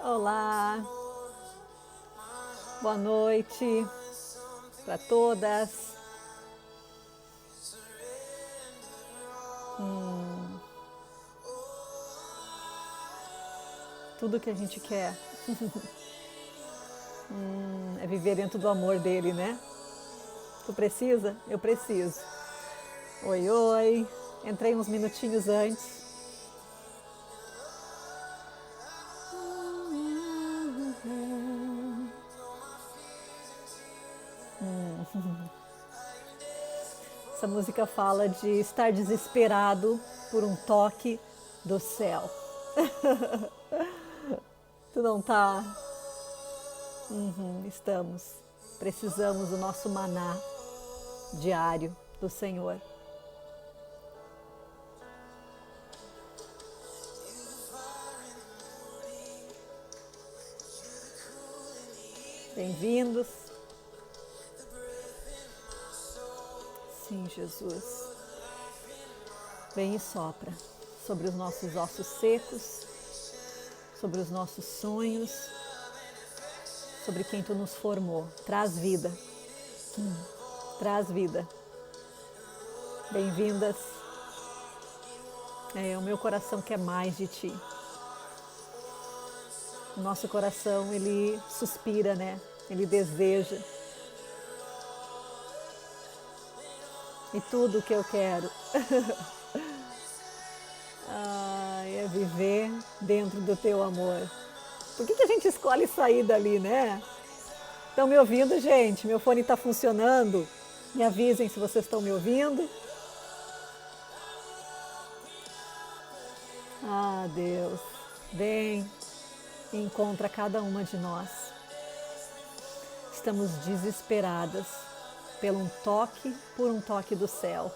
Olá, boa noite para todas. Tudo que a gente quer é viver dentro do amor dele, né? Tu precisa? Eu preciso. Oi, oi. Entrei uns minutinhos antes. Essa música fala de estar desesperado por um toque do céu. Tu não tá? Estamos. Precisamos do nosso maná diário do Senhor. Bem-vindos. Sim, Jesus. Vem e sopra sobre os nossos ossos secos, sobre os nossos sonhos, sobre quem Tu nos formou. Traz vida. Traz vida. Bem-vindas. O meu coração quer mais de Ti. O nosso coração, ele suspira, né? Ele deseja. E tudo que eu quero é viver dentro do Teu amor. Por que a gente escolhe sair dali, né? Estão me ouvindo, gente? Meu fone está funcionando? Me avisem se vocês estão me ouvindo. Ah, Deus, vem e encontra cada uma de nós. Estamos desesperadas por um toque do céu.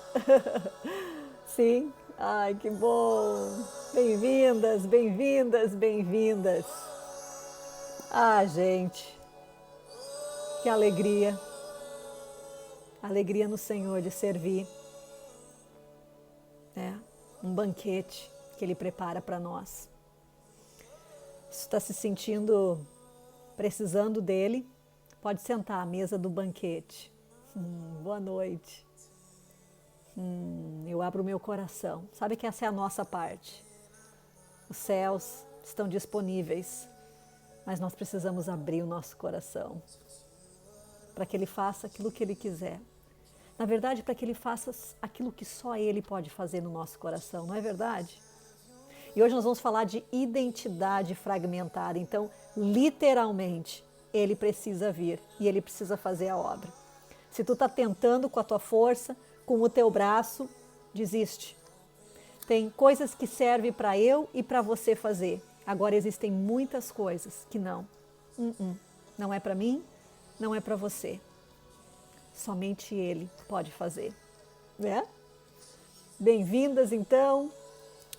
Sim? Ai, que bom! Bem-vindas, bem-vindas, bem-vindas. Ah, gente, que alegria. Alegria no Senhor de servir. Um banquete que Ele prepara para nós. Se está se sentindo precisando dele, pode sentar à mesa do banquete. Boa noite. Eu abro o meu coração. Sabe que essa é a nossa parte. Os céus estão disponíveis, mas nós precisamos abrir o nosso coração para que Ele faça aquilo que Ele quiser. Na verdade, para que Ele faça aquilo que só Ele pode fazer no nosso coração, não é verdade? E hoje nós vamos falar de identidade fragmentada. Então, literalmente, Ele precisa vir e Ele precisa fazer a obra. Se tu está tentando com a tua força, com o teu braço, desiste. Tem coisas que servem para eu e para você fazer. Agora existem muitas coisas que não. Não é para mim, não é para você. Somente Ele pode fazer, né? Bem-vindas, então,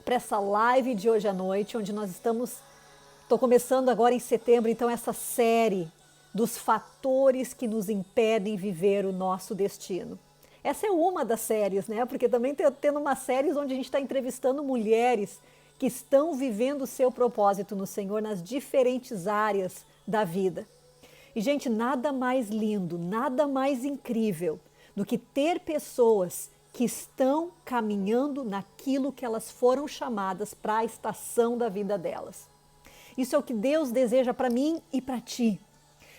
para essa live de hoje à noite, onde nós estou começando agora em setembro, então, essa série dos fatores que nos impedem viver o nosso destino. Essa é uma das séries, né? Porque também tendo uma série onde a gente está entrevistando mulheres que estão vivendo o seu propósito no Senhor nas diferentes áreas da vida. E, gente, nada mais lindo, nada mais incrível do que ter pessoas que estão caminhando naquilo que elas foram chamadas para a estação da vida delas. Isso é o que Deus deseja para mim e para ti.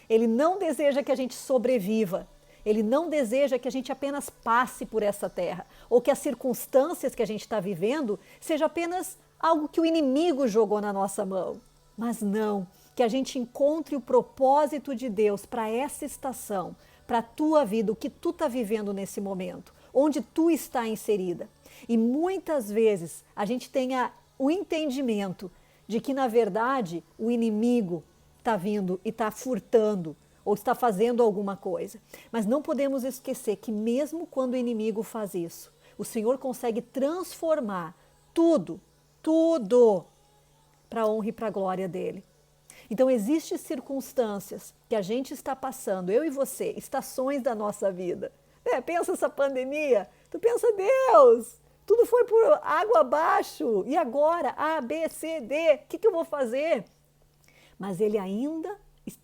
Ele não deseja que a gente sobreviva. Ele não deseja que a gente apenas passe por essa terra, ou que as circunstâncias que a gente está vivendo seja apenas algo que o inimigo jogou na nossa mão. Mas não, que a gente encontre o propósito de Deus para essa estação, para a tua vida, o que tu está vivendo nesse momento, onde tu está inserida. E muitas vezes a gente tenha o entendimento de que, na verdade, o inimigo está vindo e está furtando, ou está fazendo alguma coisa. Mas não podemos esquecer que mesmo quando o inimigo faz isso, o Senhor consegue transformar tudo para a honra e para a glória dele. Então existem circunstâncias que a gente está passando, eu e você, estações da nossa vida. Pensa essa pandemia, tu pensa, Deus, tudo foi por água abaixo, e agora? A, B, C, D, o que eu vou fazer? mas Ele ainda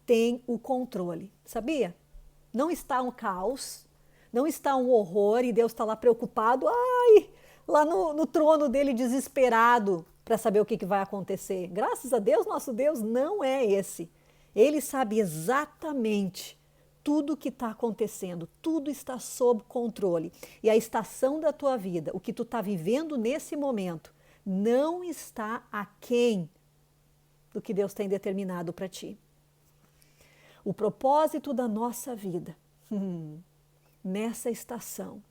tem o controle, sabia? Não está um caos, não está um horror e Deus está lá preocupado, ai, lá no trono dele desesperado para saber o que vai acontecer. Graças a Deus, nosso Deus não é esse. Ele sabe exatamente tudo o que está acontecendo, tudo está sob controle. E a estação da tua vida, o que tu está vivendo nesse momento, não está aquém do que Deus tem determinado para ti. O propósito da nossa vida nessa estação.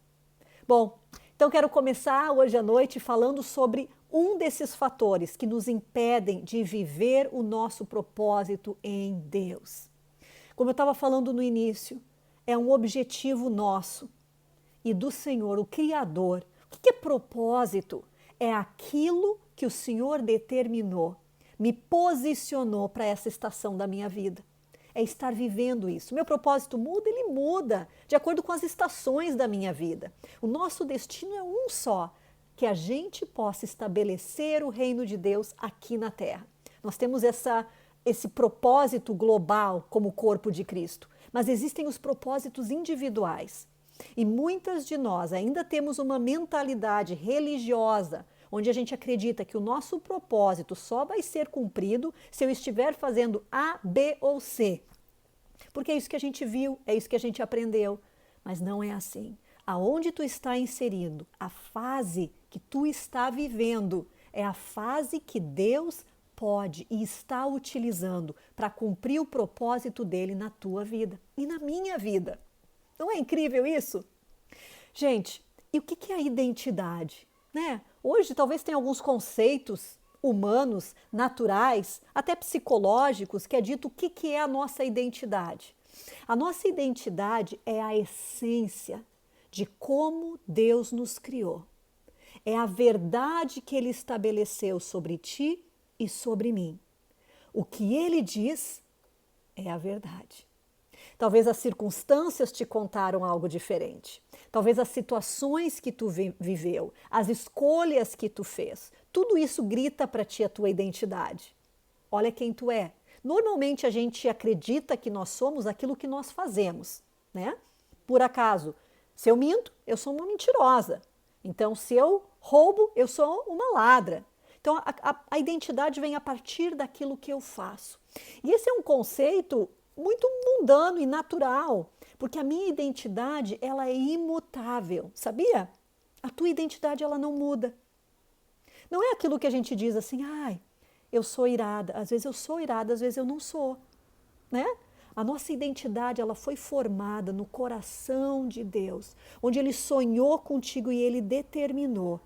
Bom, então quero começar hoje à noite falando sobre um desses fatores que nos impedem de viver o nosso propósito em Deus. Como eu estava falando no início, é um objetivo nosso e do Senhor, o Criador. O que é propósito? É aquilo que o Senhor determinou, me posicionou para essa estação da minha vida. É estar vivendo isso. Meu propósito muda? Ele muda de acordo com as estações da minha vida. O nosso destino é um só, que a gente possa estabelecer o reino de Deus aqui na Terra. Nós temos esse propósito global como corpo de Cristo, mas existem os propósitos individuais. E muitas de nós ainda temos uma mentalidade religiosa, onde a gente acredita que o nosso propósito só vai ser cumprido se eu estiver fazendo A, B ou C. Porque é isso que a gente viu, é isso que a gente aprendeu. Mas não é assim. Aonde tu está inserindo, a fase que tu está vivendo, é a fase que Deus pode e está utilizando para cumprir o propósito dele na tua vida e na minha vida. Não é incrível isso? Gente, e o que é a identidade? Né? Hoje talvez tenha alguns conceitos humanos, naturais, até psicológicos, que é dito o que é a nossa identidade. A nossa identidade é a essência de como Deus nos criou. É a verdade que Ele estabeleceu sobre ti e sobre mim. O que Ele diz é a verdade. Talvez as circunstâncias te contaram algo diferente. Talvez as situações que tu viveu, as escolhas que tu fez, tudo isso grita para ti a tua identidade. Olha quem tu é. Normalmente a gente acredita que nós somos aquilo que nós fazemos, né? Por acaso, se eu minto, eu sou uma mentirosa. Então, se eu roubo, eu sou uma ladra. Então, a identidade vem a partir daquilo que eu faço. E esse é um conceito muito mundano e natural, porque a minha identidade, ela é imutável, sabia? A tua identidade, ela não muda. Não é aquilo que a gente diz assim, ai, eu sou irada. Às vezes eu sou irada, às vezes eu não sou, né? A nossa identidade, ela foi formada no coração de Deus, onde Ele sonhou contigo e Ele determinou.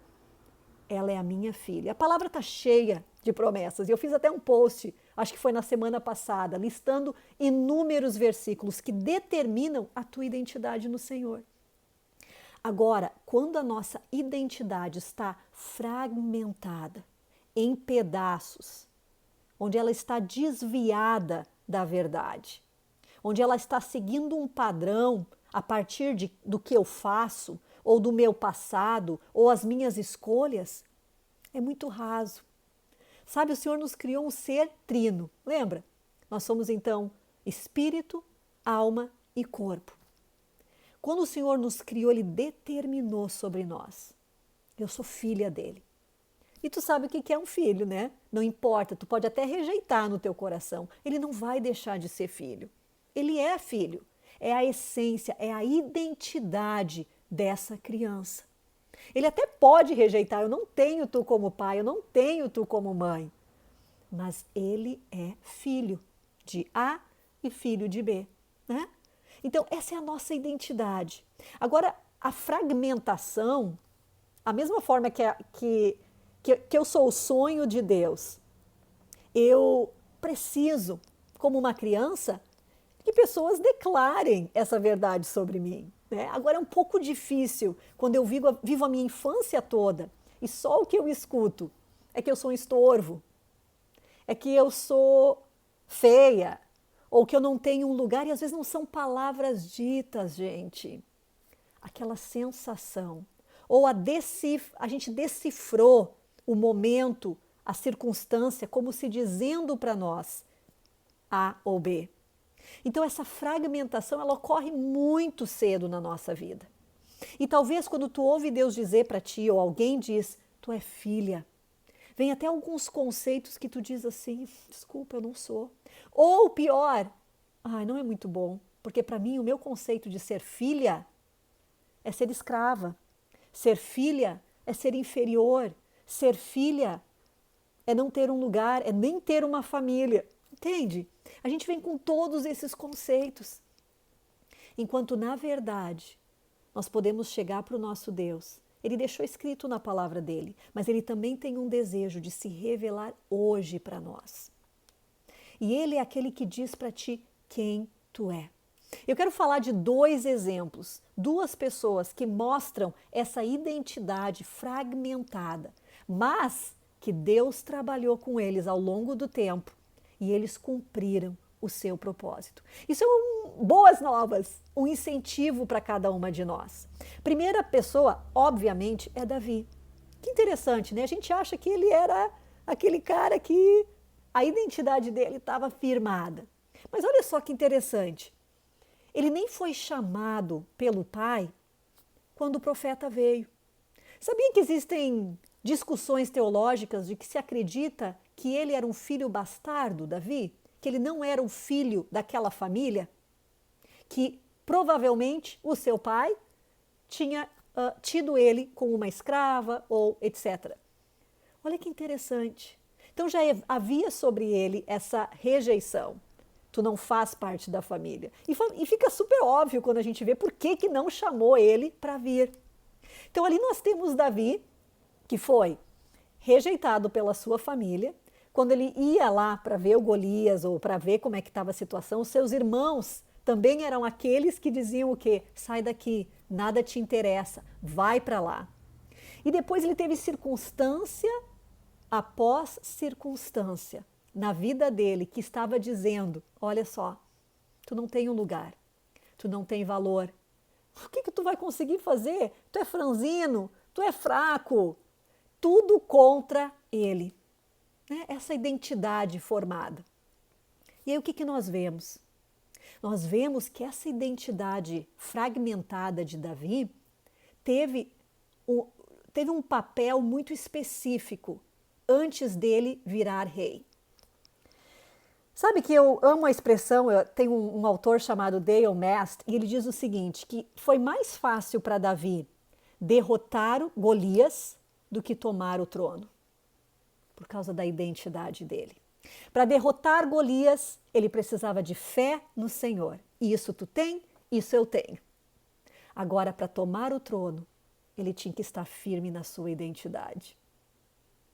Ela é a minha filha. A palavra está cheia de promessas. E eu fiz até um post, acho que foi na semana passada, listando inúmeros versículos que determinam a tua identidade no Senhor. Agora, quando a nossa identidade está fragmentada, em pedaços, onde ela está desviada da verdade, onde ela está seguindo um padrão a partir do que eu faço, ou do meu passado, ou as minhas escolhas, é muito raso. Sabe, o Senhor nos criou um ser trino, lembra? Nós somos então espírito, alma e corpo. Quando o Senhor nos criou, Ele determinou sobre nós. Eu sou filha dele. E tu sabe o que é um filho, né? Não importa, tu pode até rejeitar no teu coração. Ele não vai deixar de ser filho. Ele é filho. É a essência, é a identidade dessa criança. Ele até pode rejeitar, eu não tenho tu como pai, eu não tenho tu como mãe. Mas ele é filho de A e filho de B, né? Então, essa é a nossa identidade. Agora, a fragmentação, a mesma forma que eu sou o sonho de Deus, eu preciso, como uma criança, que pessoas declarem essa verdade sobre mim. Né? Agora é um pouco difícil quando eu vivo a minha infância toda e só o que eu escuto é que eu sou um estorvo, é que eu sou feia, ou que eu não tenho um lugar, e às vezes não são palavras ditas, gente. Aquela sensação. Ou a gente decifrou o momento, a circunstância, como se dizendo para nós, A ou B. Então essa fragmentação, ela ocorre muito cedo na nossa vida. E talvez quando tu ouve Deus dizer para ti, ou alguém diz, tu é filha, vem até alguns conceitos que tu diz assim, desculpa, eu não sou. Ou pior, ai, não é muito bom, porque para mim o meu conceito de ser filha é ser escrava. Ser filha é ser inferior. Ser filha é não ter um lugar, é nem ter uma família. Entende? A gente vem com todos esses conceitos. Enquanto, na verdade, nós podemos chegar para o nosso Deus. Ele deixou escrito na palavra dele, mas ele também tem um desejo de se revelar hoje para nós. E ele é aquele que diz para ti quem tu é. Eu quero falar de 2 exemplos, 2 pessoas que mostram essa identidade fragmentada, mas que Deus trabalhou com eles ao longo do tempo e eles cumpriram o seu propósito. Isso são boas novas, um incentivo para cada uma de nós. Primeira pessoa, obviamente, é Davi. Que interessante, né? A gente acha que ele era aquele cara que a identidade dele estava firmada. Mas olha só que interessante. Ele nem foi chamado pelo pai quando o profeta veio. Sabia que existem discussões teológicas de que se acredita que ele era um filho bastardo, Davi? Que ele não era um filho daquela família? Que provavelmente o seu pai tinha tido ele com uma escrava ou etc. Olha que interessante. Então já havia sobre ele essa rejeição. Tu não faz parte da família. E fica super óbvio quando a gente vê por que não chamou ele para vir. Então ali nós temos Davi, que foi rejeitado pela sua família. Quando ele ia lá para ver o Golias ou para ver como é que estava a situação, os seus irmãos também eram aqueles que diziam o quê? Sai daqui, nada te interessa, vai para lá. E depois ele teve circunstância após circunstância na vida dele que estava dizendo, olha só, tu não tem um lugar, tu não tem valor. O que tu vai conseguir fazer? Tu é franzino, tu é fraco. Tudo contra ele. Né? Essa identidade formada. E aí o que nós vemos? Nós vemos que essa identidade fragmentada de Davi teve um papel muito específico antes dele virar rei. Sabe que eu amo a expressão, tem um autor chamado Dale Mast, e ele diz o seguinte, que foi mais fácil para Davi derrotar o Golias do que tomar o trono, por causa da identidade dele. Para derrotar Golias, ele precisava de fé no Senhor. E isso tu tem, isso eu tenho. Agora, para tomar o trono, ele tinha que estar firme na sua identidade.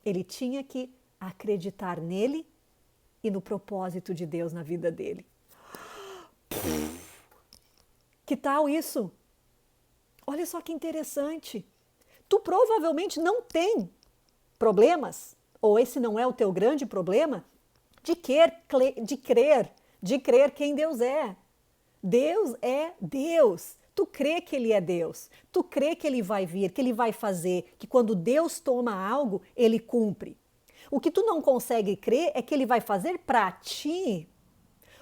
Ele tinha que acreditar nele e no propósito de Deus na vida dele. Que tal isso? Olha só que interessante. Tu provavelmente não tem problemas, ou esse não é o teu grande problema, de crer quem Deus é. Deus é Deus. Tu crê que Ele é Deus. Tu crê que Ele vai vir, que Ele vai fazer, que quando Deus toma algo, Ele cumpre. O que tu não consegue crer é que Ele vai fazer para ti,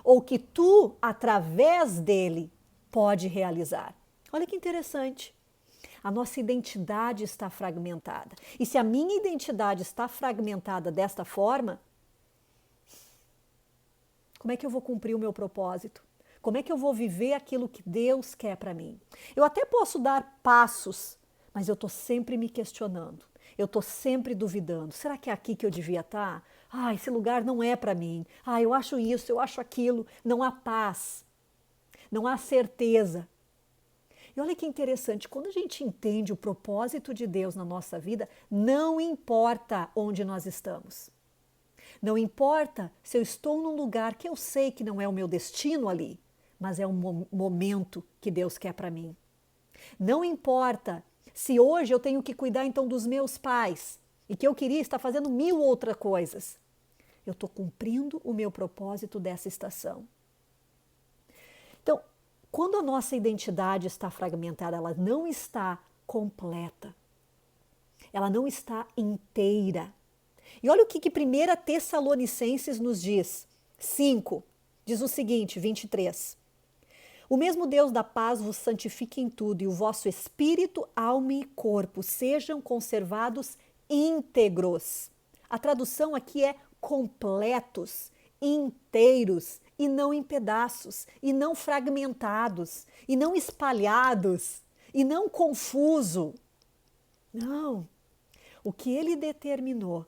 ou que tu, através dele, pode realizar. Olha que interessante. A nossa identidade está fragmentada. E se a minha identidade está fragmentada desta forma, como é que eu vou cumprir o meu propósito? Como é que eu vou viver aquilo que Deus quer para mim? Eu até posso dar passos, mas eu estou sempre me questionando. Eu estou sempre duvidando. Será que é aqui que eu devia estar? Ah, esse lugar não é para mim. Ah, eu acho isso, eu acho aquilo. Não há paz. Não há certeza. E olha que interessante, quando a gente entende o propósito de Deus na nossa vida, não importa onde nós estamos. Não importa se eu estou num lugar que eu sei que não é o meu destino ali, mas é um momento que Deus quer para mim. Não importa se hoje eu tenho que cuidar então dos meus pais e que eu queria estar fazendo 1000 outras coisas. Eu estou cumprindo o meu propósito dessa estação. Então, quando a nossa identidade está fragmentada, ela não está completa. Ela não está inteira. E olha o que 1 Tessalonicenses nos diz. 5. diz o seguinte, 23. O mesmo Deus da paz vos santifique em tudo, e o vosso espírito, alma e corpo sejam conservados íntegros. A tradução aqui é completos, inteiros, e não em pedaços, e não fragmentados, e não espalhados, e não confuso. Não. O que ele determinou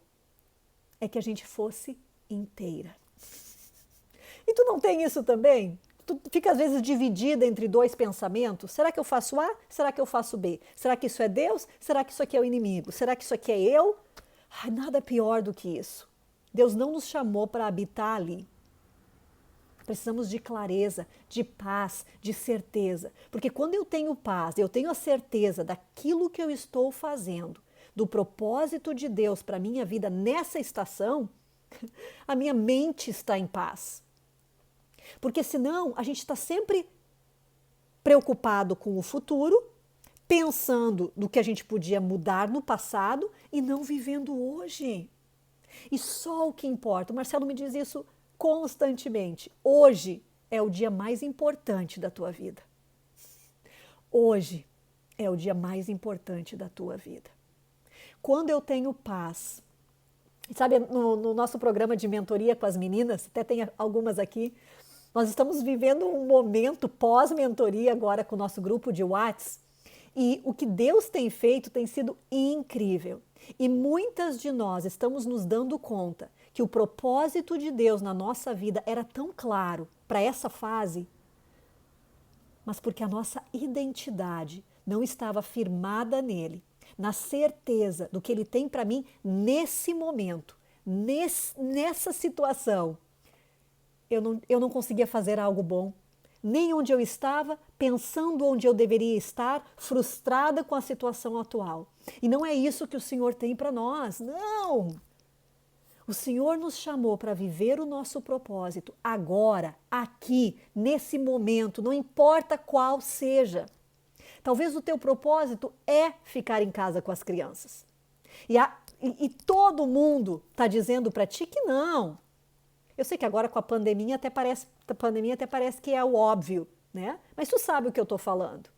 é que a gente fosse inteira. E tu não tem isso também? Tu fica às vezes dividida entre dois pensamentos. Será que eu faço A? Será que eu faço B? Será que isso é Deus? Será que isso aqui é o inimigo? Será que isso aqui é eu? Ai, nada pior do que isso. Deus não nos chamou para habitar ali. Precisamos de clareza, de paz, de certeza. Porque quando eu tenho paz, eu tenho a certeza daquilo que eu estou fazendo, do propósito de Deus para a minha vida nessa estação, a minha mente está em paz. Porque senão a gente está sempre preocupado com o futuro, pensando no que a gente podia mudar no passado e não vivendo hoje. E só o que importa, o Marcelo me diz isso constantemente, hoje é o dia mais importante da tua vida. Hoje é o dia mais importante da tua vida. Quando eu tenho paz, sabe, no nosso programa de mentoria com as meninas, até tem algumas aqui, nós estamos vivendo um momento pós-mentoria agora com o nosso grupo de WhatsApp e o que Deus tem feito tem sido incrível. E muitas de nós estamos nos dando conta que o propósito de Deus na nossa vida era tão claro para essa fase, mas porque a nossa identidade não estava firmada nele, na certeza do que ele tem para mim nesse momento, nessa situação. Eu não conseguia fazer algo bom, nem onde eu estava, pensando onde eu deveria estar, frustrada com a situação atual. E não é isso que o Senhor tem para nós, não! O Senhor nos chamou para viver o nosso propósito agora, aqui, nesse momento, não importa qual seja. Talvez o teu propósito é ficar em casa com as crianças. E todo mundo está dizendo para ti que não. Eu sei que agora com a pandemia até parece que é o óbvio, né? Mas tu sabe o que eu estou falando.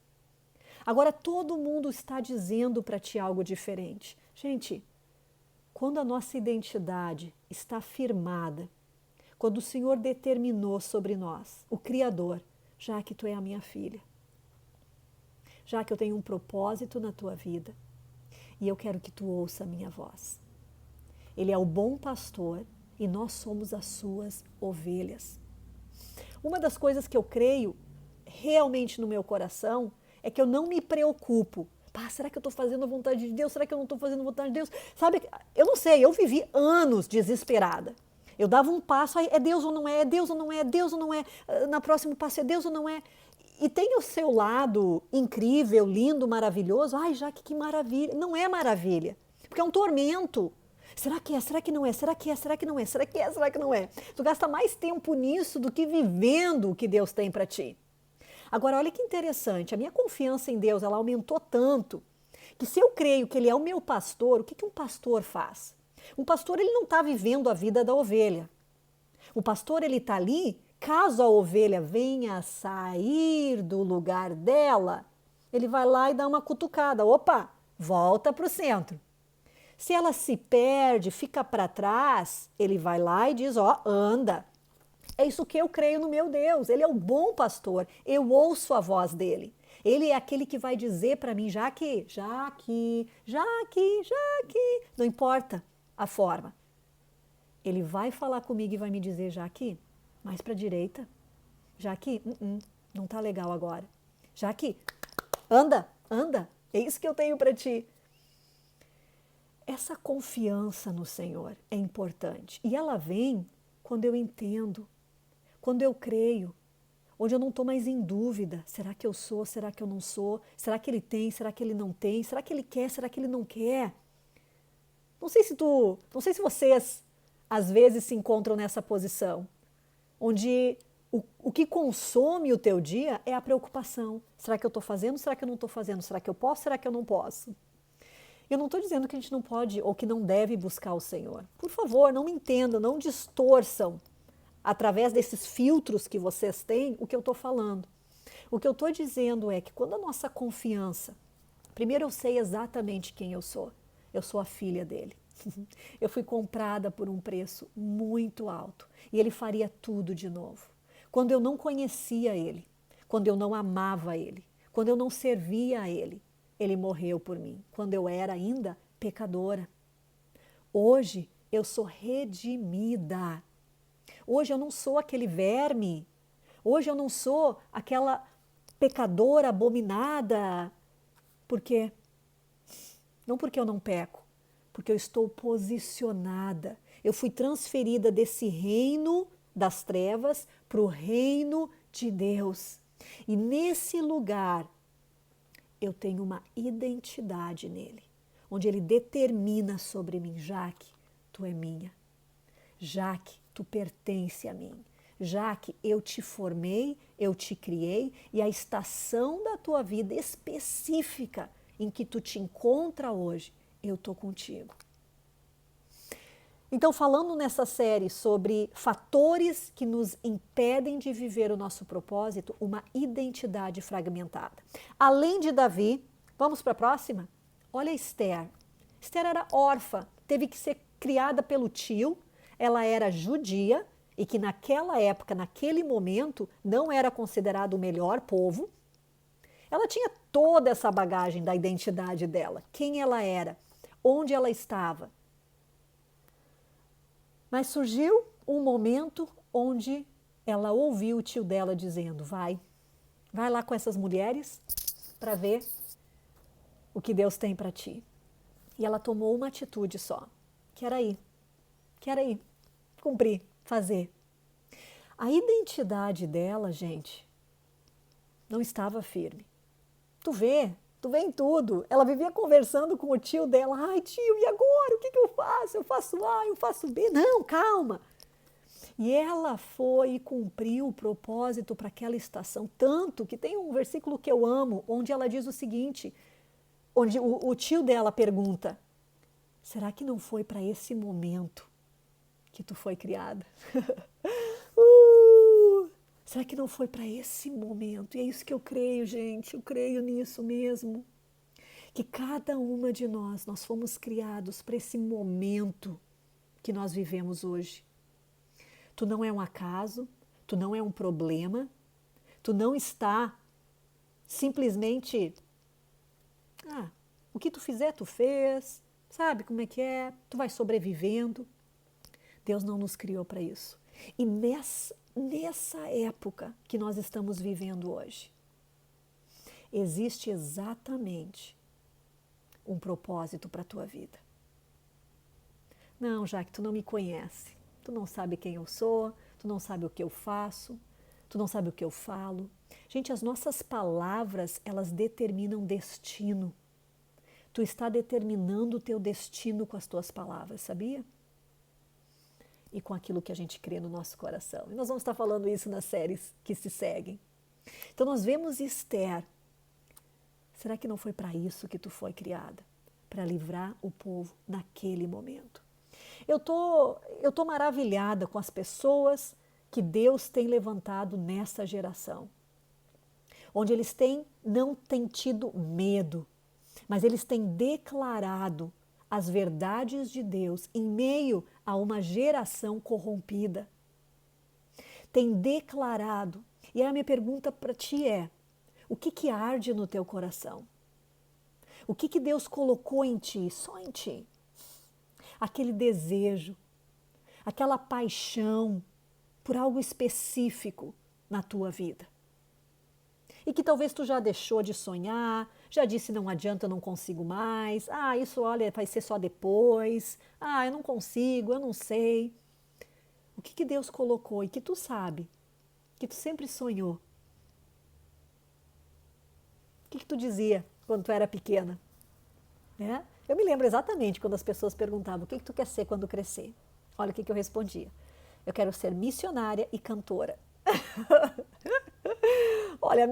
Agora todo mundo está dizendo para ti algo diferente. Gente, quando a nossa identidade está firmada, quando o Senhor determinou sobre nós, o Criador, já que tu é a minha filha, já que eu tenho um propósito na tua vida, e eu quero que tu ouça a minha voz. Ele é o bom pastor e nós somos as suas ovelhas. Uma das coisas que eu creio realmente no meu coração é que eu não me preocupo. Será que eu estou fazendo a vontade de Deus? Será que eu não estou fazendo a vontade de Deus? Sabe, eu não sei, eu vivi anos desesperada. Eu dava um passo, é Deus ou não é, é Deus ou não é, é Deus ou não é, na próximo passo é Deus ou não é. E tem o seu lado incrível, lindo, maravilhoso. Ai, Jaque, que maravilha. Não é maravilha, porque é um tormento. Será que é? Será que não é? Será que é? Será que não é? Será que é? Será que não é? Tu gasta mais tempo nisso do que vivendo o que Deus tem para ti. Agora, olha que interessante, a minha confiança em Deus, ela aumentou tanto, que se eu creio que Ele é o meu pastor, o que um pastor faz? Um pastor, ele não está vivendo a vida da ovelha. O pastor, ele está ali, caso a ovelha venha a sair do lugar dela, ele vai lá e dá uma cutucada. Opa, volta para o centro. Se ela se perde, fica para trás, ele vai lá e diz, anda. É isso que eu creio no meu Deus. Ele é o bom pastor. Eu ouço a voz dele. Ele é aquele que vai dizer para mim, Jaque, não importa a forma. Ele vai falar comigo e vai me dizer, Jaque, mais para a direita. Jaque, não tá legal agora. Jaque, anda. É isso que eu tenho para ti. Essa confiança no Senhor é importante. E ela vem quando eu entendo, quando eu creio, onde eu não estou mais em dúvida. Será que eu sou? Será que eu não sou? Será que ele tem? Será que ele não tem? Será que ele quer? Será que ele não quer? Não sei se vocês às vezes se encontram nessa posição, onde o que consome o teu dia é a preocupação. Será que eu estou fazendo? Será que eu não estou fazendo? Será que eu posso? Será que eu não posso? Eu não estou dizendo que a gente não pode ou que não deve buscar o Senhor. Por favor, não me entendam, não distorçam através desses filtros que vocês têm, o que eu estou falando. O que eu estou dizendo é que quando a nossa confiança, primeiro eu sei exatamente quem eu sou a filha dele. Eu fui comprada por um preço muito alto e ele faria tudo de novo. Quando eu não conhecia ele, quando eu não amava ele, quando eu não servia a ele, ele morreu por mim, quando eu era ainda pecadora. Hoje eu sou redimida. Hoje eu não sou aquele verme. Hoje eu não sou aquela pecadora abominada. Por quê? Não porque eu não peco, porque eu estou posicionada. Eu fui transferida desse reino das trevas para o reino de Deus. E nesse lugar eu tenho uma identidade nele, onde ele determina sobre mim: Jaque, tu é minha. Jaque, tu pertence a mim. Jaque, eu te formei, eu te criei, e a estação da tua vida específica em que tu te encontra hoje, eu estou contigo. Então, falando nessa série sobre fatores que nos impedem de viver o nosso propósito, uma identidade fragmentada. Além de Davi, vamos para a próxima? Olha Esther. Esther era órfã, teve que ser criada pelo tio, ela era judia e que naquela época, naquele momento, não era considerado o melhor povo. Ela tinha toda essa bagagem da identidade dela, quem ela era, onde ela estava. Mas surgiu um momento onde ela ouviu o tio dela dizendo: vai lá com essas mulheres para ver o que Deus tem para ti. E ela tomou uma atitude só, que era ir, cumprir, fazer. A identidade dela, gente, não estava firme. Tu vê em tudo. Ela vivia conversando com o tio dela. Ai, tio, e agora? O que eu faço? Eu faço A, eu faço B. Não, calma. E ela foi e cumpriu o propósito para aquela estação. Tanto que tem um versículo que eu amo, onde ela diz o seguinte, onde o tio dela pergunta: será que não foi para esse momento que tu foi criada? Será que não foi para esse momento? E é isso que eu creio, gente. Eu creio nisso mesmo. Que cada uma de nós fomos criados para esse momento que nós vivemos hoje. Tu não é um acaso, tu não é um problema, tu não está simplesmente... o que tu fizer, tu fez, sabe como é que é? Tu vai sobrevivendo. Deus não nos criou para isso. E nessa época que nós estamos vivendo hoje, existe exatamente um propósito para a tua vida. Não, Jaque, tu não me conhece, tu não sabe quem eu sou, tu não sabe o que eu faço, tu não sabe o que eu falo. Gente, as nossas palavras, elas determinam destino. Tu está determinando o teu destino com as tuas palavras, sabia? E com aquilo que a gente crê no nosso coração. E nós vamos estar falando isso nas séries que se seguem. Então nós vemos Esther. Será que não foi para isso que tu foi criada? Para livrar o povo naquele momento. Eu tô maravilhada com as pessoas que Deus tem levantado nessa geração. Onde eles não têm tido medo, mas eles têm declarado as verdades de Deus em meio a uma geração corrompida. Tem declarado. E a minha pergunta para ti é: o que arde no teu coração? O que Deus colocou em ti, só em ti? Aquele desejo, aquela paixão por algo específico na tua vida. E que talvez tu já deixou de sonhar, já disse não adianta, eu não consigo mais. Isso olha, vai ser só depois. Eu não consigo, eu não sei. O que Deus colocou e que tu sabe, que tu sempre sonhou? O que tu dizia quando tu era pequena? Né? Eu me lembro exatamente quando as pessoas perguntavam: o que tu quer ser quando crescer? Olha o que eu respondia: eu quero ser missionária e cantora. Olha,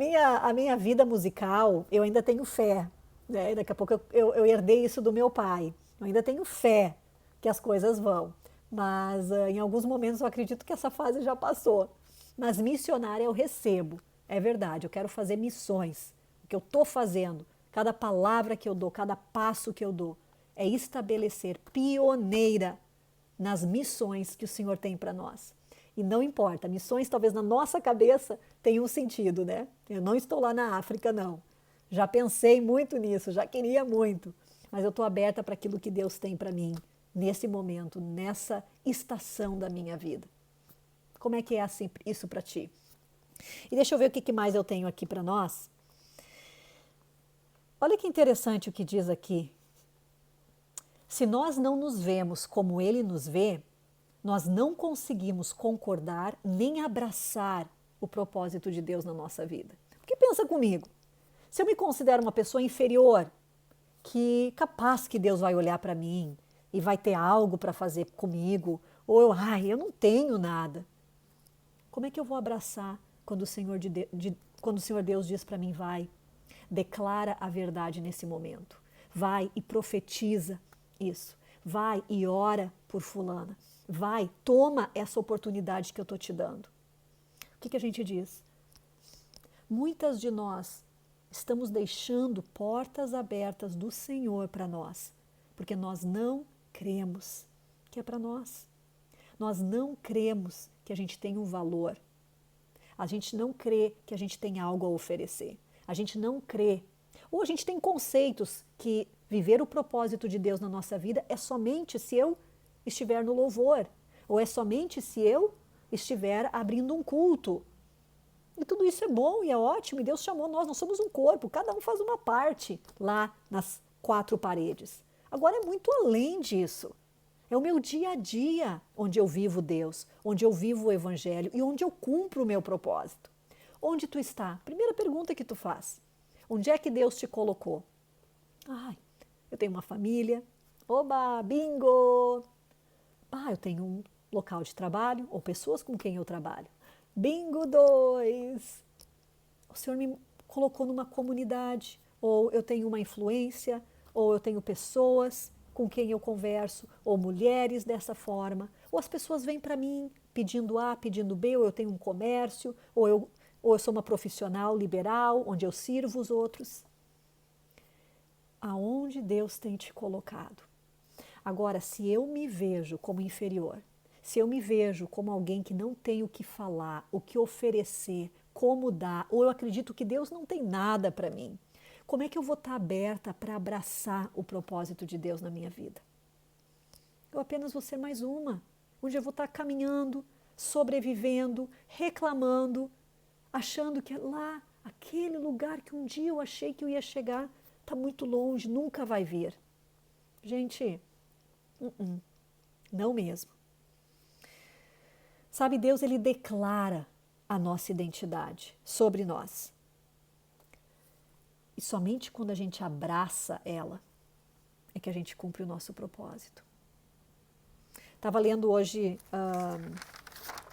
a minha vida musical, eu ainda tenho fé, né? Daqui a pouco eu herdei isso do meu pai. Eu ainda tenho fé que as coisas vão. Mas em alguns momentos eu acredito que essa fase já passou. Mas missionária eu recebo, é verdade, eu quero fazer missões. O que eu estou fazendo, cada palavra que eu dou, cada passo que eu dou, é estabelecer pioneira nas missões que o Senhor tem para nós. E não importa, missões talvez na nossa cabeça tenham um sentido, né? Eu não estou lá na África, não. Já pensei muito nisso, já queria muito. Mas eu estou aberta para aquilo que Deus tem para mim, nesse momento, nessa estação da minha vida. Como é que é assim, isso para ti? E deixa eu ver o que mais eu tenho aqui para nós. Olha que interessante o que diz aqui. Se nós não nos vemos como Ele nos vê, nós não conseguimos concordar nem abraçar o propósito de Deus na nossa vida. Porque pensa comigo, se eu me considero uma pessoa inferior, que capaz que Deus vai olhar para mim e vai ter algo para fazer comigo, ou eu não tenho nada. Como é que eu vou abraçar quando o Senhor, quando o Senhor Deus diz para mim, vai, declara a verdade nesse momento, vai e profetiza isso, vai e ora por fulana, vai, toma essa oportunidade que eu estou te dando. O que a gente diz? Muitas de nós estamos deixando portas abertas do Senhor para nós, porque nós não cremos que é para nós. Nós não cremos que a gente tem um valor. A gente não crê que a gente tem algo a oferecer. A gente não crê. Ou a gente tem conceitos que viver o propósito de Deus na nossa vida é somente se eu estiver no louvor. Ou é somente se eu estiver abrindo um culto. E tudo isso é bom e é ótimo, e Deus chamou nós somos um corpo, cada um faz uma parte lá nas quatro paredes. Agora é muito além disso. É o meu dia a dia onde eu vivo Deus, onde eu vivo o Evangelho e onde eu cumpro o meu propósito. Onde tu está? Primeira pergunta que tu faz. Onde é que Deus te colocou? Eu tenho uma família. Oba, bingo! Eu tenho um local de trabalho ou pessoas com quem eu trabalho. Bingo 2! O Senhor me colocou numa comunidade, ou eu tenho uma influência, ou eu tenho pessoas com quem eu converso, ou mulheres dessa forma, ou as pessoas vêm para mim pedindo A, pedindo B, ou eu tenho um comércio, ou eu sou uma profissional liberal, onde eu sirvo os outros. Aonde Deus tem te colocado? Agora, se eu me vejo como inferior, se eu me vejo como alguém que não tem o que falar, o que oferecer, como dar, ou eu acredito que Deus não tem nada para mim, como é que eu vou estar aberta para abraçar o propósito de Deus na minha vida? Eu apenas vou ser mais uma, onde eu vou estar caminhando, sobrevivendo, reclamando, achando que lá, aquele lugar que um dia eu achei que eu ia chegar, está muito longe, nunca vai vir. Gente, não mesmo. Sabe, Deus, Ele declara a nossa identidade sobre nós. E somente quando a gente abraça ela é que a gente cumpre o nosso propósito. Estava lendo hoje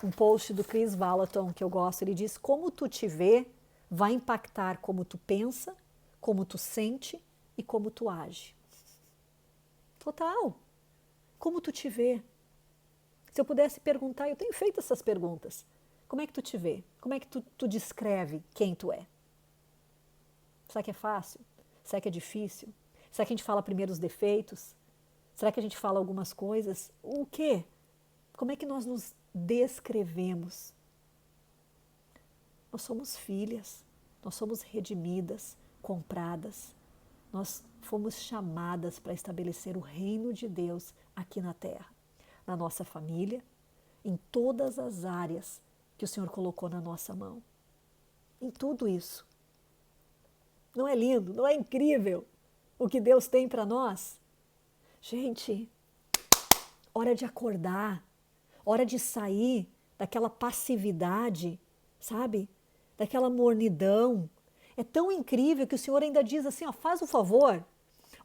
um post do Chris Vallotton que eu gosto. Ele diz: como tu te vê vai impactar como tu pensa, como tu sente e como tu age. Total. Como tu te vê? Se eu pudesse perguntar, eu tenho feito essas perguntas. Como é que tu te vê? Como é que tu descreve quem tu é? Será que é fácil? Será que é difícil? Será que a gente fala primeiro os defeitos? Será que a gente fala algumas coisas? O quê? Como é que nós nos descrevemos? Nós somos filhas, nós somos redimidas, compradas. Nós fomos chamadas para estabelecer o reino de Deus aqui na terra, na nossa família, em todas as áreas que o Senhor colocou na nossa mão. Em tudo isso. Não é lindo? Não é incrível o que Deus tem para nós? Gente, hora de acordar, hora de sair daquela passividade, sabe? Daquela mornidão. É tão incrível que o Senhor ainda diz assim, ó, faz o favor,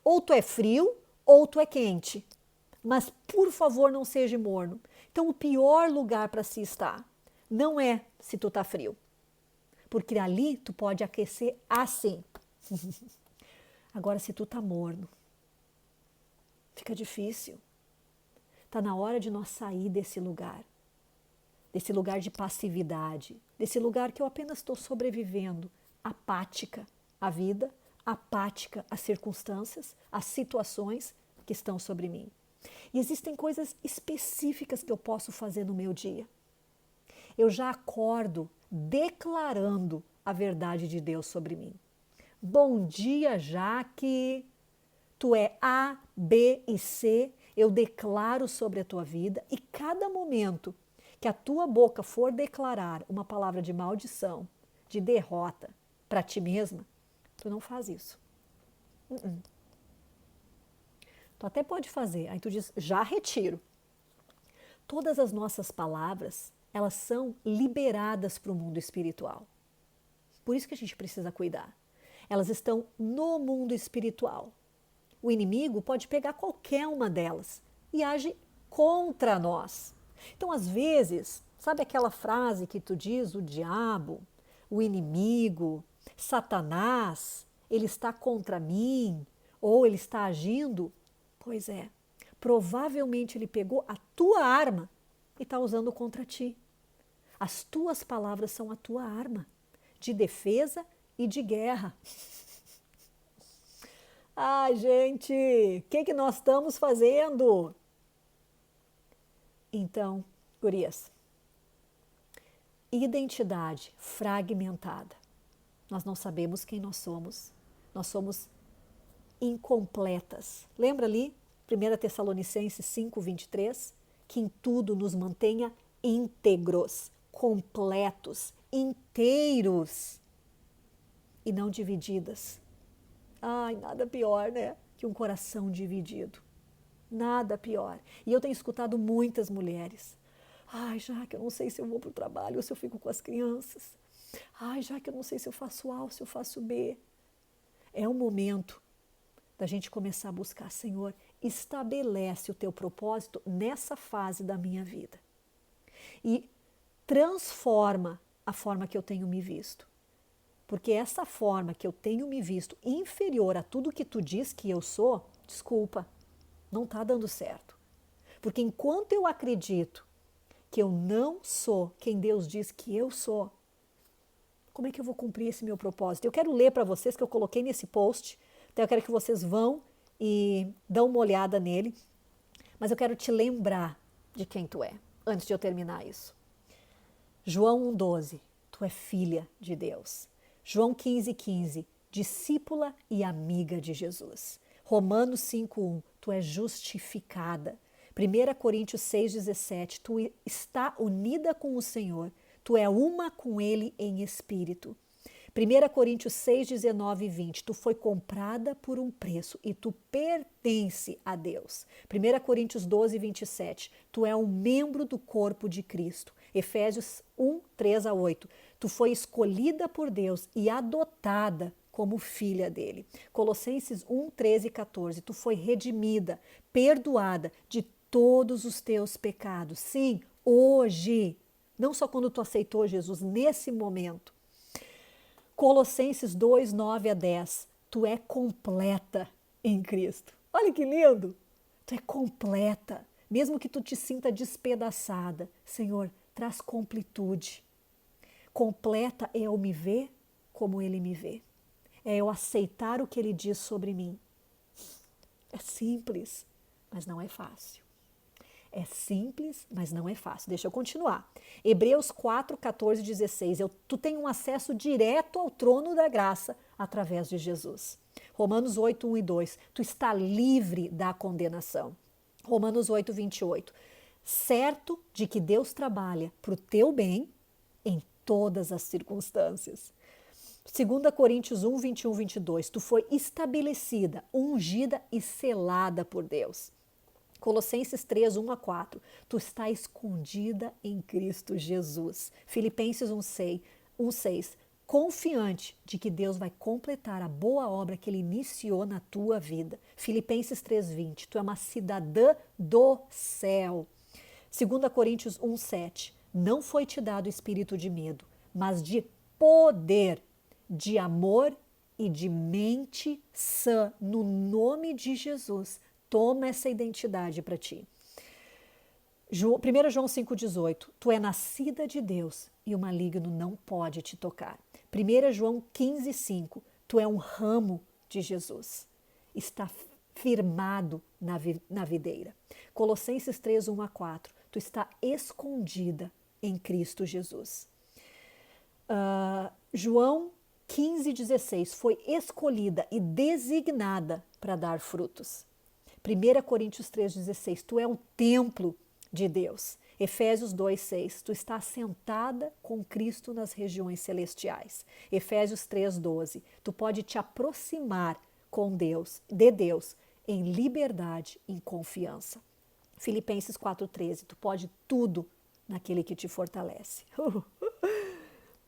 ou tu é frio ou tu é quente, mas por favor não seja morno. Então o pior lugar para se estar não é se tu tá frio, porque ali tu pode aquecer assim. Agora se tu tá morno, fica difícil. Está na hora de nós sair desse lugar de passividade, desse lugar que eu apenas estou sobrevivendo, apática à vida, apática às circunstâncias, às situações que estão sobre mim. E existem coisas específicas que eu posso fazer no meu dia. Eu já acordo declarando a verdade de Deus sobre mim. Bom dia, Jaque. Tu é A, B e C. Eu declaro sobre a tua vida e cada momento que a tua boca for declarar uma palavra de maldição, de derrota para ti mesma, tu não faz isso. Tu até pode fazer, aí tu diz, já retiro. Todas as nossas palavras, elas são liberadas para o mundo espiritual. Por isso que a gente precisa cuidar. Elas estão no mundo espiritual. O inimigo pode pegar qualquer uma delas e age contra nós. Então, às vezes, sabe aquela frase que tu diz, o diabo, o inimigo, Satanás, ele está contra mim, ou ele está agindo? Pois é, provavelmente ele pegou a tua arma e está usando contra ti. As tuas palavras são a tua arma de defesa e de guerra. Ai, gente, o que nós estamos fazendo? Então, gurias, identidade fragmentada. Nós não sabemos quem nós somos incompletas. Lembra ali, 1 Tessalonicenses 5:23? Que em tudo nos mantenha íntegros, completos, inteiros e não divididas. Ai, nada pior, né? Que um coração dividido. Nada pior. E eu tenho escutado muitas mulheres. Ai, Jaque, eu não sei se eu vou para o trabalho ou se eu fico com as crianças. Ai, Jaque, eu não sei se eu faço A ou se eu faço B. É o momento da gente começar a buscar, Senhor, estabelece o teu propósito nessa fase da minha vida. E transforma a forma que eu tenho me visto. Porque essa forma que eu tenho me visto inferior a tudo que tu diz que eu sou, desculpa, não está dando certo. Porque enquanto eu acredito que eu não sou quem Deus diz que eu sou, como é que eu vou cumprir esse meu propósito? Eu quero ler para vocês que eu coloquei nesse post, então eu quero que vocês vão e dão uma olhada nele, mas eu quero te lembrar de quem tu é, antes de eu terminar isso. João 1,12, tu é filha de Deus. João 15,15, discípula e amiga de Jesus. Romanos 5,1, tu é justificada. 1 Coríntios 6,17, tu está unida com o Senhor, tu é uma com Ele em espírito. 1 Coríntios 6,19 e 20, tu foi comprada por um preço e tu pertence a Deus. 1 Coríntios 12,27, tu é um membro do corpo de Cristo. Efésios 1, 3 a 8, tu foi escolhida por Deus e adotada como filha dele. Colossenses 1, 13 e 14, tu foi redimida, perdoada de todos os teus pecados. Sim, hoje, não só quando tu aceitou Jesus, nesse momento. Colossenses 2, 9 a 10, tu é completa em Cristo. Olha que lindo! Tu é completa, mesmo que tu te sinta despedaçada. Senhor, traz completude. Completa é eu me ver como Ele me vê. É eu aceitar o que Ele diz sobre mim. É simples, mas não é fácil. É simples, mas não é fácil. Deixa eu continuar. Hebreus 4, 14 e 16. Tu tem um acesso direto ao trono da graça através de Jesus. Romanos 8, 1 e 2. Tu está livre da condenação. Romanos 8, 28. Certo de que Deus trabalha para o teu bem em todas as circunstâncias. 2 Coríntios 1, 21, 22. Tu foi estabelecida, ungida e selada por Deus. Colossenses 3, 1 a 4. Tu está escondida em Cristo Jesus. Filipenses 1, 6. Confiante de que Deus vai completar a boa obra que Ele iniciou na tua vida. Filipenses 3, 20. Tu é uma cidadã do céu. 2 Coríntios 1, 7. Não foi te dado espírito de medo, mas de poder, de amor e de mente sã, no nome de Jesus. Toma essa identidade para ti. 1 João 5,18, tu é nascida de Deus e o maligno não pode te tocar. 1 João 15,5, tu é um ramo de Jesus, está firmado na videira. Colossenses 3, 1-4, tu está escondida em Cristo Jesus. João 15,16, foi escolhida e designada para dar frutos. 1 Coríntios 3,16, tu é um templo de Deus. Efésios 2,6, tu está assentada com Cristo nas regiões celestiais. Efésios 3,12, tu pode te aproximar com Deus, de Deus, em liberdade, em confiança. Filipenses 4,13, tu pode tudo naquele que te fortalece.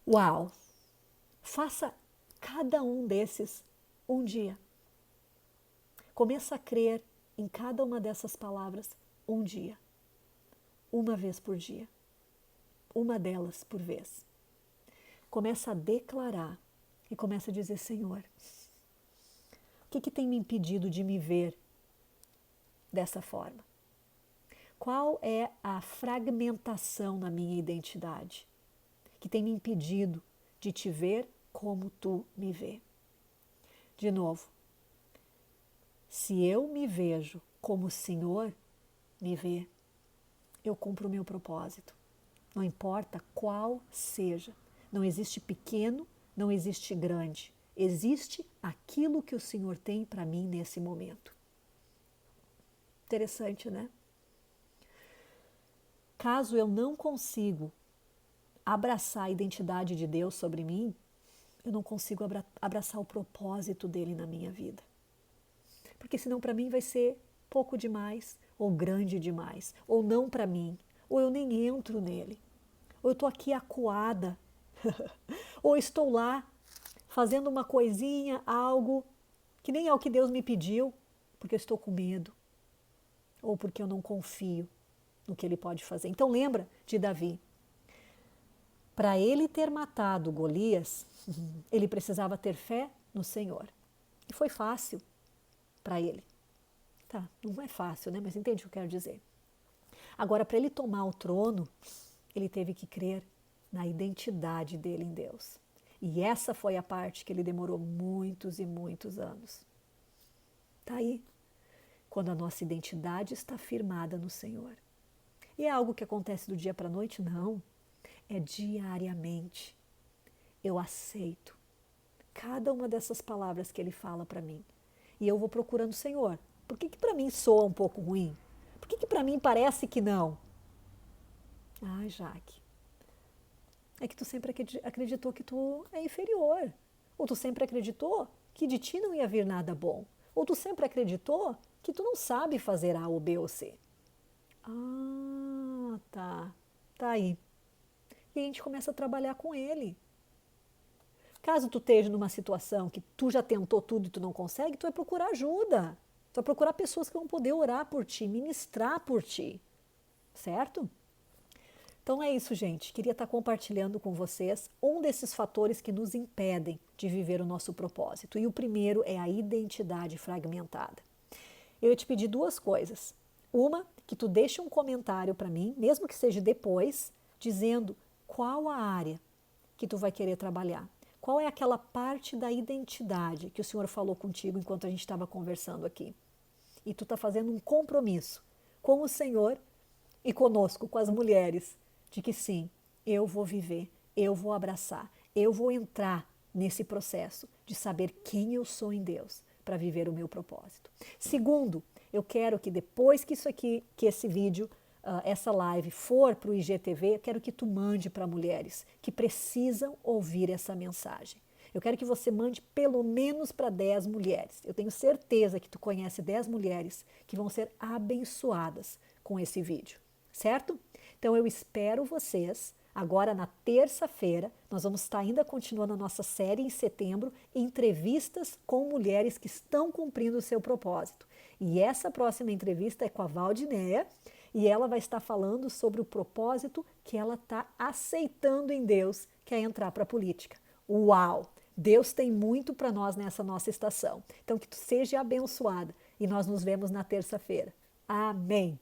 Uau! Faça cada um desses um dia. Começa a crer em cada uma dessas palavras um dia. Uma vez por dia. Uma delas por vez. Começa a declarar e começa a dizer, Senhor, o que tem me impedido de me ver dessa forma? Qual é a fragmentação na minha identidade que tem me impedido de te ver como tu me vê? De novo, se eu me vejo como o Senhor me vê, eu cumpro o meu propósito. Não importa qual seja. Não existe pequeno, não existe grande. Existe aquilo que o Senhor tem para mim nesse momento. Interessante, né? Caso eu não consigo abraçar a identidade de Deus sobre mim, eu não consigo abraçar o propósito dele na minha vida. Porque senão para mim vai ser pouco demais, ou grande demais, ou não para mim, ou eu nem entro nele, ou eu estou aqui acuada, ou estou lá fazendo uma coisinha, algo que nem é o que Deus me pediu, porque eu estou com medo, ou porque eu não confio no que ele pode fazer. Então lembra de Davi. Para ele ter matado Golias, ele precisava ter fé no Senhor. E foi fácil para ele. Tá, não é fácil, né? Mas entende o que eu quero dizer. Agora, para ele tomar o trono, ele teve que crer na identidade dele em Deus. E essa foi a parte que ele demorou muitos e muitos anos. Tá aí. Quando a nossa identidade está firmada no Senhor. E é algo que acontece do dia para a noite? Não. É diariamente. Eu aceito cada uma dessas palavras que ele fala para mim. E eu vou procurando o Senhor. Por que para mim soa um pouco ruim? Por que para mim parece que não? Ai, Jaque, é que tu sempre acreditou que tu é inferior. Ou tu sempre acreditou que de ti não ia vir nada bom. Ou tu sempre acreditou que tu não sabe fazer A ou B ou C. Ah, tá. Tá aí. E a gente começa a trabalhar com ele. Caso tu esteja numa situação que tu já tentou tudo e tu não consegue, tu vai procurar ajuda. Tu vai procurar pessoas que vão poder orar por ti, ministrar por ti. Certo? Então é isso, gente. Queria estar compartilhando com vocês um desses fatores que nos impedem de viver o nosso propósito. E o primeiro é a identidade fragmentada. Eu ia te pedir duas coisas. Uma, que tu deixe um comentário para mim, mesmo que seja depois, dizendo qual a área que tu vai querer trabalhar. Qual é aquela parte da identidade que o Senhor falou contigo enquanto a gente estava conversando aqui? E tu está fazendo um compromisso com o Senhor e conosco, com as mulheres, de que sim, eu vou viver, eu vou abraçar, eu vou entrar nesse processo de saber quem eu sou em Deus para viver o meu propósito. Segundo, eu quero que depois que esse vídeo, essa live for para o IGTV, eu quero que tu mande para mulheres que precisam ouvir essa mensagem. Eu quero que você mande pelo menos para 10 mulheres. Eu tenho certeza que tu conhece 10 mulheres que vão ser abençoadas com esse vídeo, certo? Então eu espero vocês agora na terça-feira. Nós vamos estar ainda continuando a nossa série em setembro, entrevistas com mulheres que estão cumprindo o seu propósito. E essa próxima entrevista é com a Valdinéia, e ela vai estar falando sobre o propósito que ela está aceitando em Deus, que é entrar para a política. Uau! Deus tem muito para nós nessa nossa estação. Então que tu seja abençoada e nós nos vemos na terça-feira. Amém!